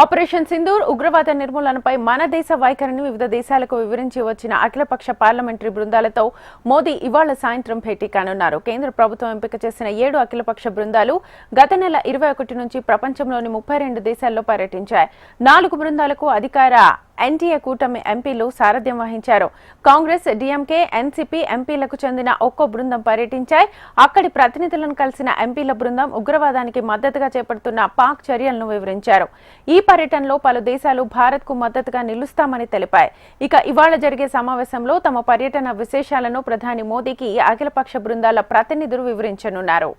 Operation Sindoor ఉగ్రవాద నిర్మూలనపై మన దేశ వైఖరిని వివిధ దేశాలకు వివరించి వచ్చిన అఖిలపక్ష పార్లమెంటరీ బృందాలతో మోదీ ఇవాళ సాయంత్రం భేటీ కానున్నారు. కేంద్ర ప్రభుత్వం ఎంపిక చేసిన 7 అఖిలపక్ష బృందాలు గత నెల 21 నుంచి ప్రపంచంలోని 32 దేశాల్లో పర్యటించాయి. 4 బృందాలకు అధికార ఎన్డీఏ కూటమి ఎంపీలు సారథ్యం వహించారు. కాంగ్రెస్, డీఎంకే, ఎన్సీపీ ఎంపీలకు చెందిన ఒక్కో బృందం పర్యటించాయి. అక్కడి ప్రతినిధులను కలిసిన ఎంపీల బృందం ఉగ్రవాదానికి మద్దతుగా చేపడుతున్న పాక్ చర్యలను వివరించారు. ఈ పర్యటనలో పలు దేశాలు భారత్ కు మద్దతుగా నిలుస్తామని తెలిపాయి. ఇక ఇవాళ జరిగే సమావేశంలో తమ పర్యటన విశేషాలను ప్రధాని మోదీకి అఖిలపక్ష బృందాల ప్రతినిధులు వివరించనున్నారు.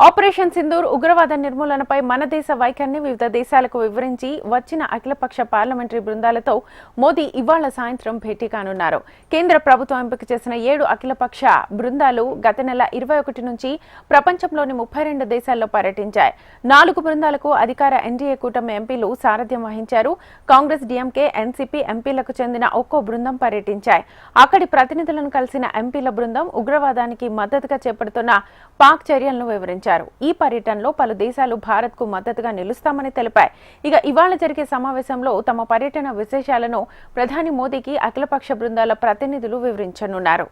ఆపరేషన్ సింధూర్ ఉగ్రవాద నిర్మూలనపై మన దేశ వైఖరిని వివిధ దేశాలకు వివరించి వచ్చిన అఖిలపక్ష పార్లమెంటరీ బృందాలతో మోదీ ఇవాళ సాయంత్రం భేటీ కానున్నారు. కేంద్ర ప్రభుత్వం ఎంపిక చేసిన 7 అఖిలపక్ష బృందాలు గత నెల 21 నుంచి ప్రపంచంలోని 32 దేశాల్లో పర్యటించాయి. 4 బృందాలకు అధికార ఎన్డీఏ కూటమి ఎంపీలు సారథ్యం వహించారు. కాంగ్రెస్, డీఎంకే, ఎన్సీపీ ఎంపీలకు చెందిన ఒక్కో బృందం పర్యటించాయి. అక్కడి ప్రతినిధులను కలిసిన ఎంపీల బృందం ఉగ్రవాదానికి మద్దతుగా చేపడుతున్న పాక్ చర్యలను వివరించారు. ఈ పర్యటనలో పలు దేశాలు భారత్ కు మద్దతుగా నిలుస్తామని తెలిపాయి. ఇక ఇవాళ జరిగే సమావేశంలో తమ పర్యటన విశేషాలను ప్రధాని మోదీకి అఖిలపక్ష బృందాల ప్రతినిధులు వివరించనున్నారు.